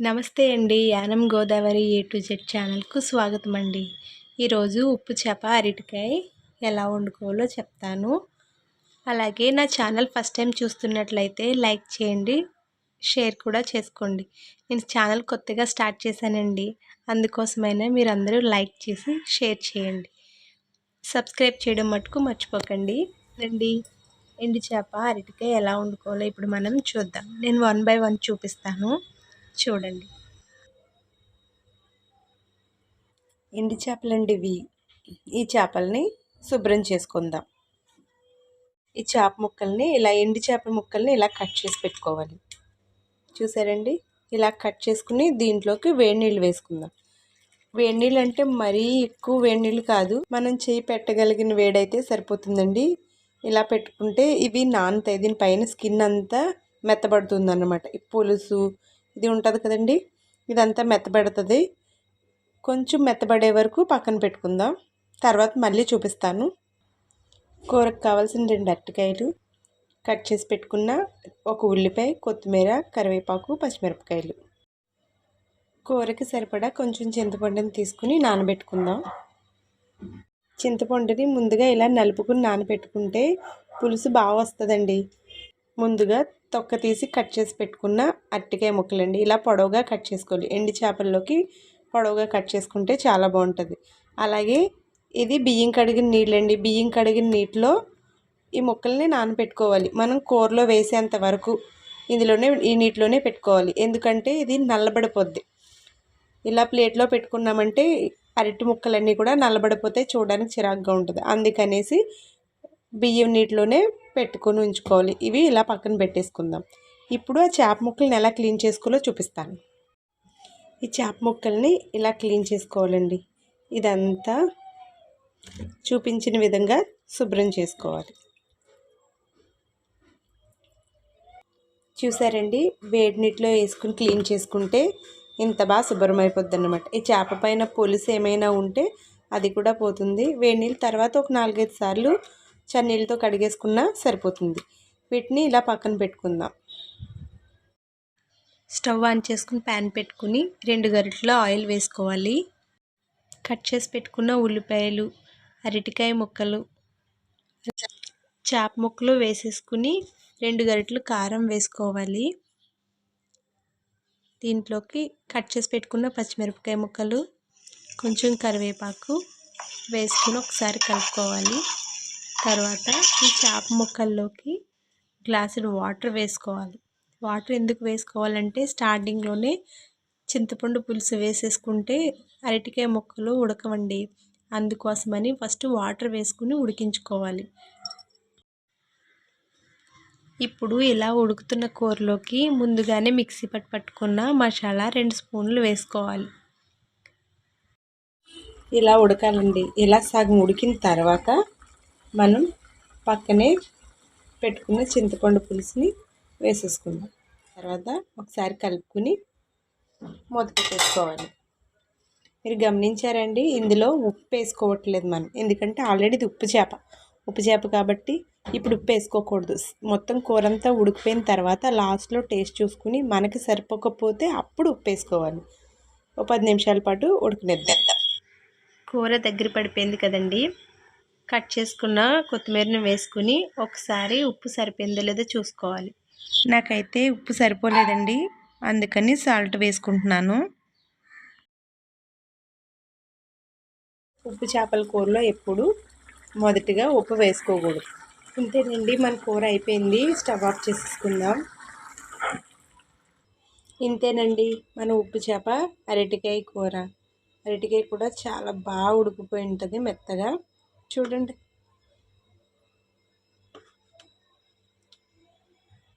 నమస్తే అండి. Yanam Godavari A to Z ఛానల్‌కు స్వాగతం అండి. ఈరోజు ఉప్పు చేప, అరటికాయ ఎలా వండుకోవాలో చెప్తాను. అలాగే నా ఛానల్ ఫస్ట్ టైం చూస్తున్నట్లయితే లైక్ చేయండి, షేర్ కూడా చేసుకోండి. నేను ఛానల్ కొత్తగా స్టార్ట్ చేశానండి. అందుకోసమైనా మీరందరూ లైక్ చేసి షేర్ చేయండి. సబ్స్క్రైబ్ చేయడం మటుకు మర్చిపోకండి. రండి, ఎండు చేప, అరటికాయ ఎలా వండుకోవాలో ఇప్పుడు మనం చూద్దాం. నేను 1 బై 1 చూపిస్తాను, చూడండి. ఎండు చేపలండి ఇవి. ఈ చేపల్ని శుభ్రం చేసుకుందాం. ఈ చేప ముక్కల్ని ఎండు చేప ముక్కల్ని ఇలా కట్ చేసి పెట్టుకోవాలి. చూసారండి, ఇలా కట్ చేసుకుని దీంట్లోకి వేడి నీళ్ళు వేసుకుందాం. వేడి నీళ్ళు అంటే మరీ ఎక్కువ వేడి నీళ్ళు కాదు, మనం చేయి పెట్టగలిగిన వేడైతే సరిపోతుందండి. ఇలా పెట్టుకుంటే ఇవి నానుతాయి, దీనిపైన స్కిన్ అంతా మెత్తబడుతుంది అన్నమాట. ఈ పులుసు ఇది ఉంటుంది కదండి, ఇదంతా మెత్తబడుతుంది. కొంచెం మెత్తబడే వరకు పక్కన పెట్టుకుందాం, తర్వాత మళ్ళీ చూపిస్తాను. కూరకు కావాల్సిన 2 అరటికాయలు కట్ చేసి పెట్టుకున్న, ఒక ఉల్లిపాయ, కొత్తిమీర, కరివేపాకు, పచ్చిమిరపకాయలు. కూరకి సరిపడా కొంచెం చింతపండుని తీసుకుని నానబెట్టుకుందాం. చింతపండుని ముందుగా ఇలా నలుపుకుని నానబెట్టుకుంటే పులుసు బాగా వస్తుందండి. ముందుగా తొక్క తీసి కట్ చేసి పెట్టుకున్న అరటికాయ ముక్కలండి, ఇలా పొడవుగా కట్ చేసుకోవాలి. ఎండు చేపల్లోకి పొడవుగా కట్ చేసుకుంటే చాలా బాగుంటుంది. అలాగే ఇది బియ్యం కడిగిన నీళ్ళండి. బియ్యం కడిగిన నీటిలో ఈ ముక్కల్ని నానబెట్టుకోవాలి. మనం కూరలో వేసేంత వరకు ఈ నీటిలోనే పెట్టుకోవాలి, ఎందుకంటే ఇది నల్లబడిపోద్ది. ఇలా ప్లేట్లో పెట్టుకున్నామంటే అరటి ముక్కలన్నీ కూడా నల్లబడిపోతే చూడడానికి చిరాకుగా ఉంటుంది. అందుకనేసి బియ్యం నీటిలోనే పెట్టుకొని ఉంచుకోవాలి. ఇవి ఇలా పక్కన పెట్టేసుకుందాం. ఇప్పుడు ఆ చేప ముక్కల్ని ఎలా క్లీన్ చేసుకోవాలో చూపిస్తాను. ఈ చేప ముక్కల్ని ఇలా క్లీన్ చేసుకోవాలండి. ఇదంతా చూపించిన విధంగా శుభ్రం చేసుకోవాలి. చూసారండి, వేడి నీటిలో వేసుకుని క్లీన్ చేసుకుంటే ఇంత బాగా శుభ్రం అయిపోద్ది అన్నమాట. ఈ చేప పైన పులుసు ఏమైనా ఉంటే అది కూడా పోతుంది. వేడి నీళ్ళు తర్వాత ఒక 4-5 సార్లు చన్నీళ్ళతో కడిగేసుకున్నా సరిపోతుంది. వీటిని ఇలా పక్కన పెట్టుకుందాం. స్టవ్ ఆన్ చేసుకుని ప్యాన్ పెట్టుకుని 2 గరిటెల ఆయిల్ వేసుకోవాలి. కట్ చేసి పెట్టుకున్న ఉల్లిపాయలు, అరటికాయ ముక్కలు, చేప ముక్కలు వేసేసుకుని 2 గరిటెలు కారం వేసుకోవాలి. దీంట్లోకి కట్ చేసి పెట్టుకున్న పచ్చిమిరపకాయ ముక్కలు, కొంచెం కరివేపాకు వేసుకుని ఒకసారి కలుపుకోవాలి. తర్వాత ఈ చేప ముక్కల్లోకి గ్లాసుడు వాటర్ వేసుకోవాలి. వాటర్ ఎందుకు వేసుకోవాలంటే స్టార్టింగ్లోనే చింతపండు పులుసు వేసేసుకుంటే అరటికాయ ముక్కలు ఉడకవండి. అందుకోసమని ఫస్ట్ వాటర్ వేసుకుని ఉడికించుకోవాలి. ఇప్పుడు ఇలా ఉడుకుతున్న కూరలోకి ముందుగానే మిక్సీ పట్టుకున్న మసాలా 2 స్పూన్లు వేసుకోవాలి. ఇలా ఉడకాలండి. ఇలా సగం ఉడికిన తర్వాత మనం పక్కనే పెట్టుకున్న చింతపండు పులుసుని వేసేసుకుందాం. తర్వాత ఒకసారి కలుపుకుని మూత పెట్టేసుకోవాలి. మీరు గమనించారండి, ఇందులో ఉప్పు వేసుకోవట్లేదు మనం, ఎందుకంటే ఆల్రెడీ ఇది ఉప్పు చేప కాబట్టి ఇప్పుడు ఉప్పు వేసుకోకూడదు. మొత్తం కూర అంతా ఉడికిపోయిన తర్వాత లాస్ట్లో టేస్ట్ చూసుకుని మనకి సరిపోకపోతే అప్పుడు ఉప్పు వేసుకోవాలి. ఒక 10 నిమిషాల పాటు ఉడకనిద్దాం. కూర దగ్గర పడిపోయింది కదండి, కట్ చేసుకున్న కొత్తిమీరని వేసుకుని ఒకసారి ఉప్పు సరిపోయిందో లేదో చూసుకోవాలి. నాకైతే ఉప్పు సరిపోలేదండి, అందుకని సాల్ట్ వేసుకుంటున్నాను. ఉప్పు చేపల కూరలో ఎప్పుడు మొదటిగా ఉప్పు వేసుకోకూడదు. ఇంతేనండి, మన కూర అయిపోయింది. స్టవ్ ఆఫ్ చేసేసుకుందాం. ఇంతేనండి మన ఉప్పు చేప అరటికాయ కూర. అరటికాయ కూడా చాలా బాగా ఉడికిపోయి ఉంటుంది మెత్తగా. చూడండి.